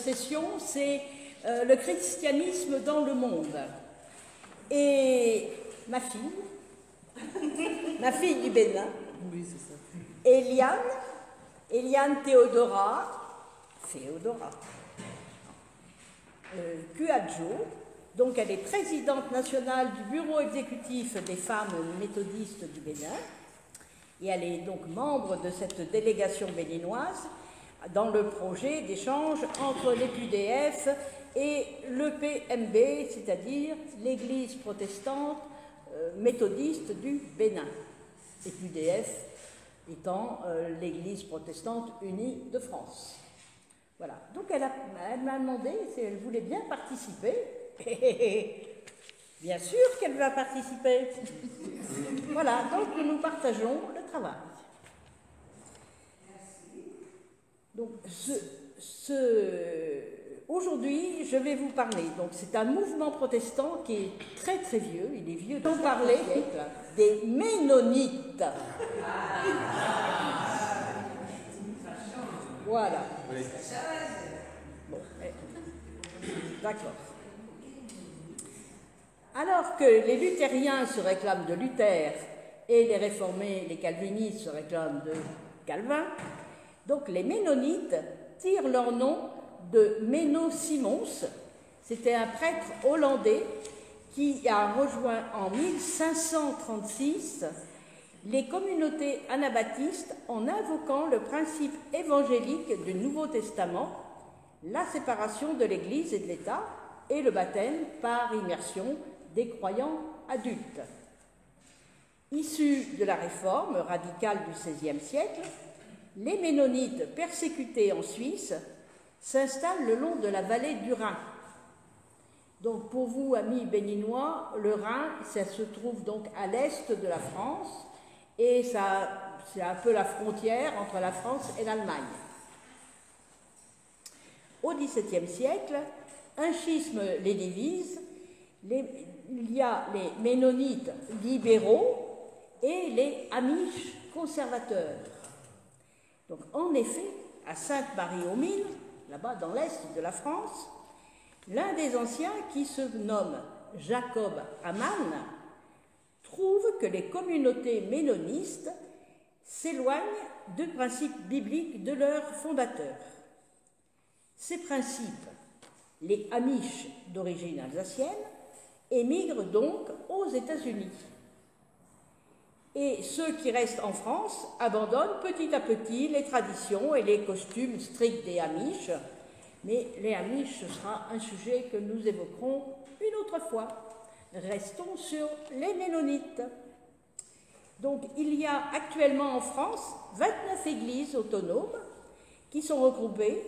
session, c'est le christianisme dans le monde. Et ma fille du Bénin, oui, c'est ça. Eliane Théodora Cuadjo, donc elle est présidente nationale du bureau exécutif des femmes méthodistes du Bénin, et elle est donc membre de cette délégation béninoise dans le projet d'échange entre l'EPUDF et l'EPMB, c'est-à-dire l'Église protestante méthodiste du Bénin. EPUDF étant l'Église protestante unie de France. Voilà. Donc elle m'a demandé si elle voulait bien participer. Bien sûr qu'elle va participer. Voilà, donc nous partageons le travail. Donc aujourd'hui, je vais vous parler. Donc c'est un mouvement protestant qui est très très vieux. Il est vieux. On parlait des Ménonites. Voilà. Bon, d'accord. Alors que les luthériens se réclament de Luther et les réformés, les calvinistes, se réclament de Calvin, donc les Ménonites tirent leur nom de Menno Simons. C'était un prêtre hollandais qui a rejoint en 1536 les communautés anabaptistes en invoquant le principe évangélique du Nouveau Testament, la séparation de l'Église et de l'État et le baptême par immersion des croyants adultes. Issus de la réforme radicale du XVIe siècle, les Ménonites persécutés en Suisse s'installent le long de la vallée du Rhin. Donc pour vous, amis béninois, le Rhin, ça se trouve donc à l'est de la France et c'est un peu la frontière entre la France et l'Allemagne. Au XVIIe siècle, un schisme les divise. Il y a les Ménonites libéraux et les Amish conservateurs. Donc, en effet, à Sainte-Marie-aux-Mines, là-bas dans l'est de la France, l'un des anciens, qui se nomme Jacob Hamann, trouve que les communautés ménonistes s'éloignent du principe biblique de leur fondateur. Ces principes, les Amish d'origine alsacienne, émigrent donc aux États-Unis. Et ceux qui restent en France abandonnent petit à petit les traditions et les costumes stricts des Amish. Mais les Amish, ce sera un sujet que nous évoquerons une autre fois. Restons sur les Ménonites. Donc, il y a actuellement en France 29 églises autonomes qui sont regroupées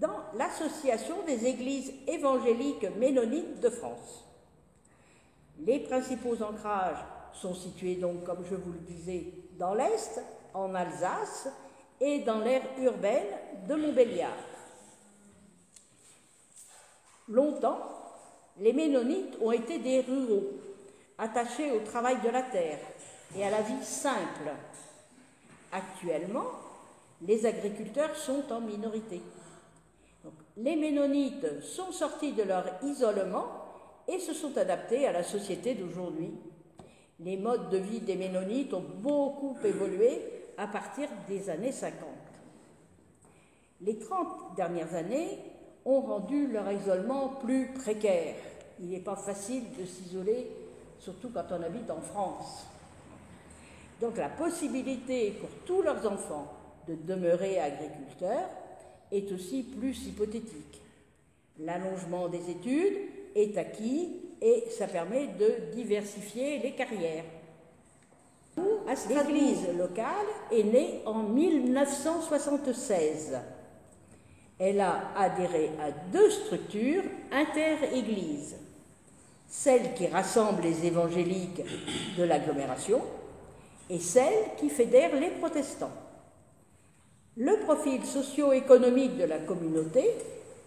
dans l'Association des églises évangéliques ménonites de France. Les principaux ancrages sont situés donc, comme je vous le disais, dans l'Est, en Alsace et dans l'aire urbaine de Montbéliard. Longtemps, les Ménonites ont été des ruraux, attachés au travail de la terre et à la vie simple. Actuellement, les agriculteurs sont en minorité. Donc, les Ménonites sont sortis de leur isolement et se sont adaptés à la société d'aujourd'hui. Les modes de vie des Ménonites ont beaucoup évolué à partir des années 50. Les 30 dernières années ont rendu leur isolement plus précaire. Il n'est pas facile de s'isoler, surtout quand on habite en France. Donc la possibilité pour tous leurs enfants de demeurer agriculteurs est aussi plus hypothétique. L'allongement des études est acquis et ça permet de diversifier les carrières. L'église locale est née en 1976. Elle a adhéré à 2 structures inter-églises, celle qui rassemble les évangéliques de l'agglomération et celle qui fédère les protestants. Le profil socio-économique de la communauté,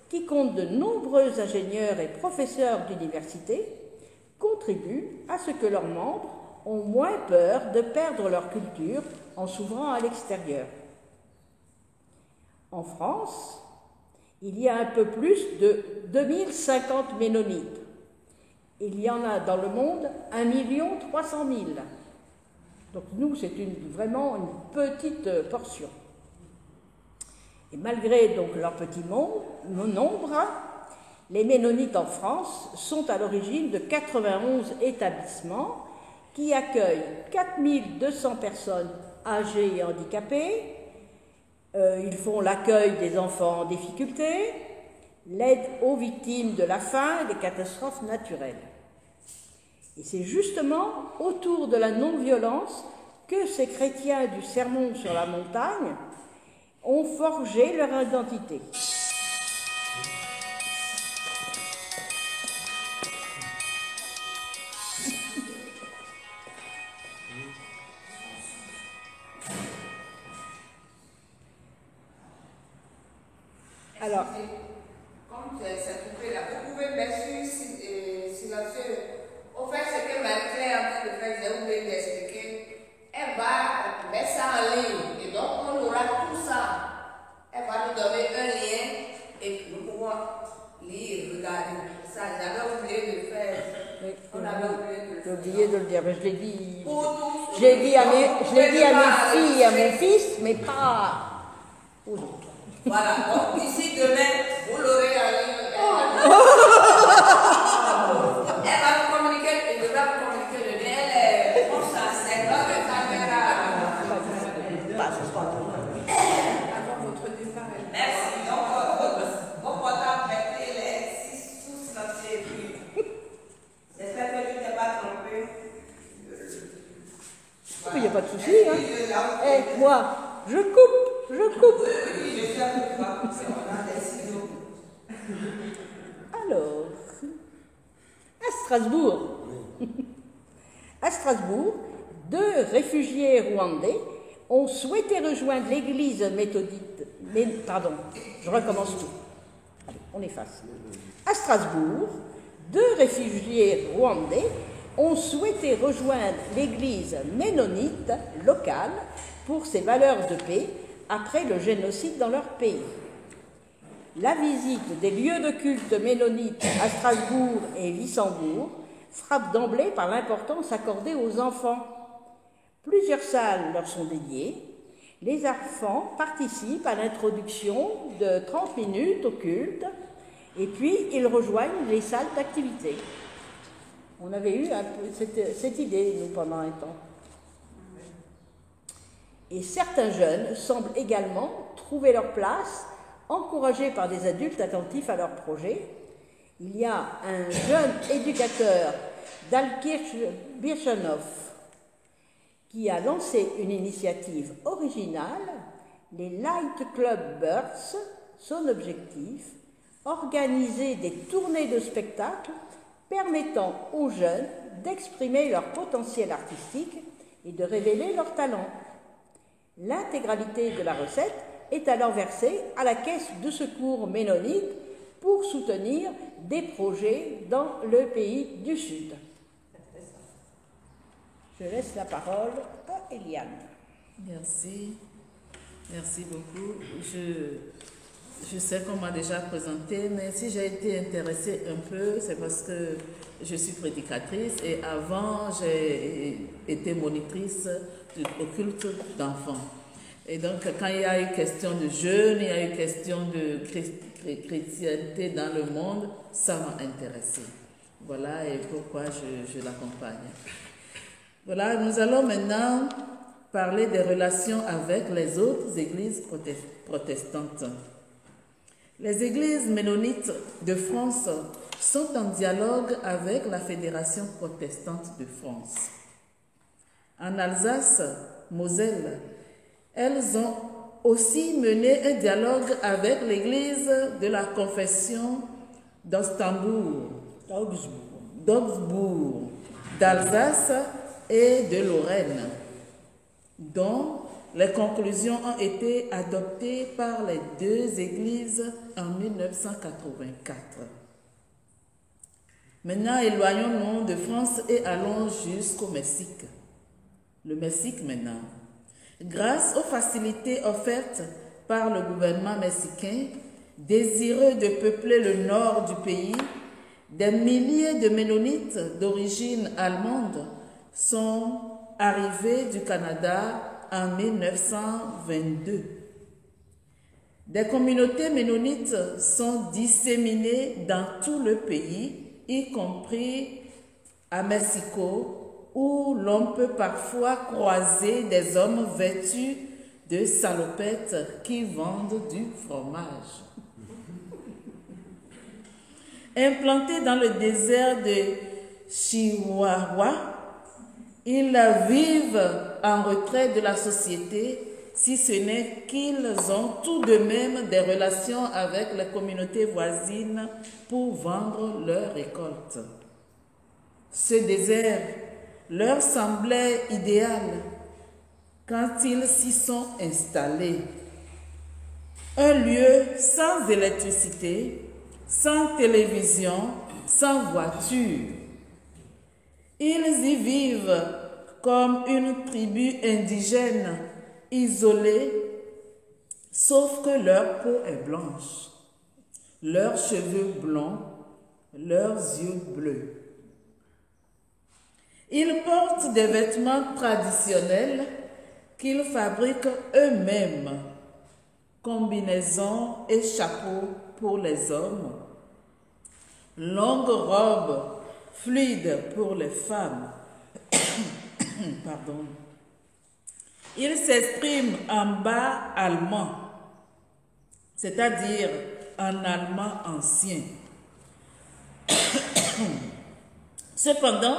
qui compte de nombreux ingénieurs et professeurs d'université, contribue à ce que leurs membres ont moins peur de perdre leur culture en s'ouvrant à l'extérieur. En France, il y a un peu plus de 2050 ménonites. Il y en a dans le monde 1 300 000. Donc nous, c'est vraiment une petite portion. Et malgré donc leur petit nombre, les Ménonites en France sont à l'origine de 91 établissements qui accueillent 4 200 personnes âgées et handicapées. Ils font l'accueil des enfants en difficulté, l'aide aux victimes de la faim et des catastrophes naturelles. Et c'est justement autour de la non-violence que ces chrétiens du Sermon sur la montagne ont forgé leur identité. Alors, comme c'est coupé là, vous pouvez mettre silencieux. Au fait, ce que Marie-Claire est en train de faire, j'ai oublié d'expliquer. Elle va mettre ça en ligne et donc on aura tout ça. Elle va nous donner un lien et nous pouvons lire, regarder. Ça, j'avais oublié de faire. oui, On avait oublié de le j'ai faire. oublié de le dire, mais je l'ai dit. Pour tous, Je l'ai dit à mes pas filles, à mon enregistrer. fils, mais pas aux autres. Voilà, donc d'ici demain, vous l'aurez en ligne. Elle va vous communiquer, elle devra vous communiquer le lien. Elle est proche à 5 ans de caméra. Avant votre départ. Merci. Donc, vos portables, mettez-les sous silencieux et puis. J'espère que tu ne t'es pas trompé. Il n'y a pas de souci. Hein. Eh, moi, je coupe. Oui, je suis avec toi. On a des ciseaux. Alors, à Strasbourg, 2 réfugiés rwandais ont souhaité rejoindre l'église méthodiste. Je recommence tout. Allez, on efface. À Strasbourg, 2 réfugiés rwandais ont souhaité rejoindre l'église ménonite locale pour ses valeurs de paix après le génocide dans leur pays. La visite des lieux de culte ménonites à Strasbourg et Wissembourg frappe d'emblée par l'importance accordée aux enfants. Plusieurs salles leur sont dédiées. Les enfants participent à l'introduction de 30 minutes au culte et puis ils rejoignent les salles d'activité. On avait eu un peu cette idée, nous, pendant un temps. Et certains jeunes semblent également trouver leur place, encouragés par des adultes attentifs à leurs projets. Il y a un jeune éducateur d'Alkirch-Birchenhof qui a lancé une initiative originale, les Light Club Birds. Son objectif, organiser des tournées de spectacles permettant aux jeunes d'exprimer leur potentiel artistique et de révéler leurs talents. L'intégralité de la recette est alors versée à la caisse de secours ménonite pour soutenir des projets dans le pays du Sud. Je laisse la parole à Eliane. Merci. Merci beaucoup. Je sais qu'on m'a déjà présenté, mais si j'ai été intéressée un peu, c'est parce que je suis prédicatrice et avant, j'ai été monitrice au culte d'enfants. Et donc, quand il y a eu question de jeûne, il y a eu question de chrétienté dans le monde, ça m'a intéressée. Voilà et pourquoi je l'accompagne. Voilà, nous allons maintenant parler des relations avec les autres églises protestantes. Les églises ménonites de France sont en dialogue avec la Fédération protestante de France. En Alsace-Moselle, elles ont aussi mené un dialogue avec l'église de la confession d'Augsbourg, d'Alsace et de Lorraine, dont les conclusions ont été adoptées par les 2 églises en 1984. Maintenant, éloignons-nous de France et allons jusqu'au Mexique. Le Mexique maintenant. Grâce aux facilités offertes par le gouvernement mexicain, désireux de peupler le nord du pays, des milliers de Ménonites d'origine allemande sont arrivés du Canada en 1922. Des communautés ménonites sont disséminées dans tout le pays, y compris à Mexico, où l'on peut parfois croiser des hommes vêtus de salopettes qui vendent du fromage. Implantés dans le désert de Chihuahua, ils vivent en retrait de la société, si ce n'est qu'ils ont tout de même des relations avec les communautés voisines pour vendre leurs récoltes. Ce désert leur semblait idéal quand ils s'y sont installés. Un lieu sans électricité, sans télévision, sans voiture. Ils y vivent comme une tribu indigène, isolée, sauf que leur peau est blanche, leurs cheveux blonds, leurs yeux bleus. Ils portent des vêtements traditionnels qu'ils fabriquent eux-mêmes, combinaisons et chapeaux pour les hommes, longues robes fluides pour les femmes. Pardon. Ils s'expriment en bas allemand, c'est-à-dire en allemand ancien. Cependant,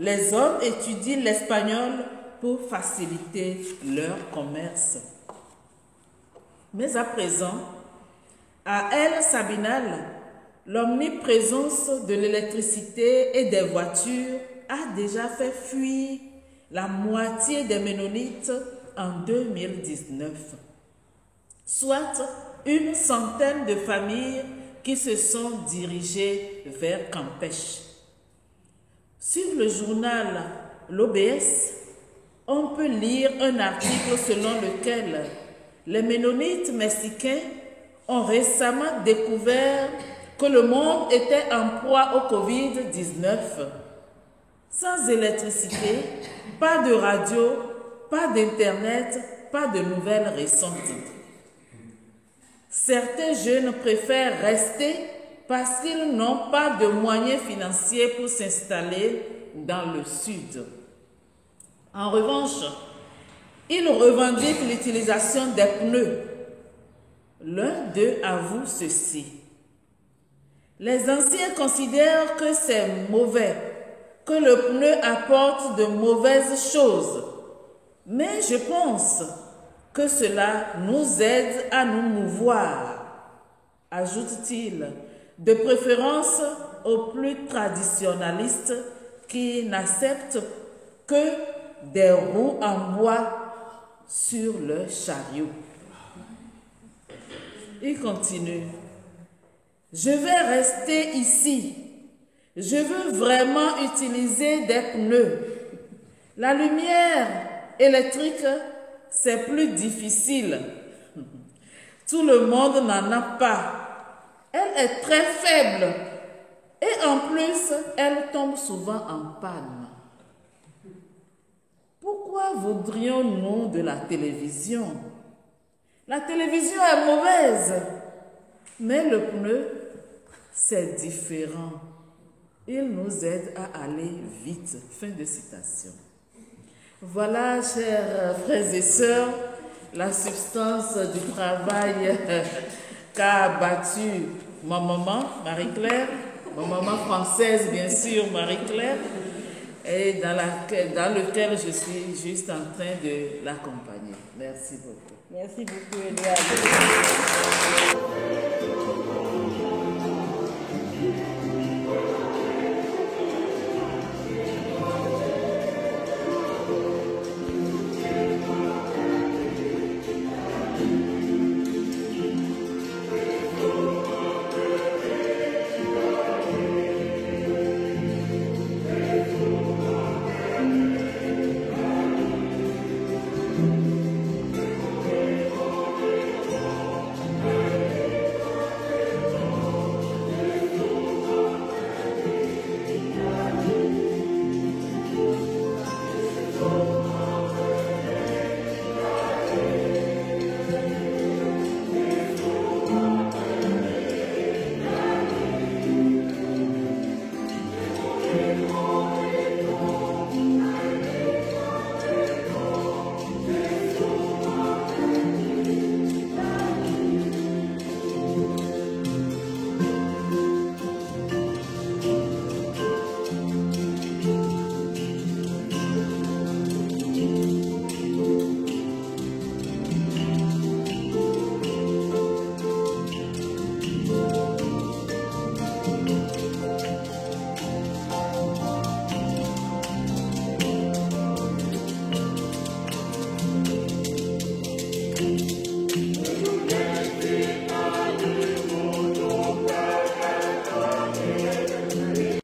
les hommes étudient l'espagnol pour faciliter leur commerce. Mais à présent, à El Sabinal, l'omniprésence de l'électricité et des voitures a déjà fait fuir la moitié des Ménonites en 2019, soit une centaine de familles qui se sont dirigées vers Campeche. Sur le journal L'OBS, on peut lire un article selon lequel les Ménonites mexicains ont récemment découvert que le monde était en proie au Covid-19. Sans électricité, pas de radio, pas d'internet, pas de nouvelles récentes. Certains jeunes préfèrent rester parce qu'ils n'ont pas de moyens financiers pour s'installer dans le sud. En revanche, ils revendiquent l'utilisation des pneus. L'un d'eux avoue ceci. Les anciens considèrent que c'est mauvais, que le pneu apporte de mauvaises choses. Mais je pense que cela nous aide à nous mouvoir, ajoute-t-il, de préférence aux plus traditionnalistes qui n'acceptent que des roues en bois sur le chariot. Il continue. Je vais rester ici. Je veux vraiment utiliser des pneus. La lumière électrique, c'est plus difficile. Tout le monde n'en a pas. Elle est très faible. Et en plus, elle tombe souvent en panne. Pourquoi voudrions-nous de la télévision? La télévision est mauvaise. Mais le pneu, c'est différent. Il nous aide à aller vite. Fin de citation. Voilà, chers frères et sœurs, la substance du travail qu'a abattu ma maman, Marie-Claire, ma maman française, bien sûr, Marie-Claire, et dans lequel je suis juste en train de l'accompagner. Merci beaucoup. Merci beaucoup, Eliade.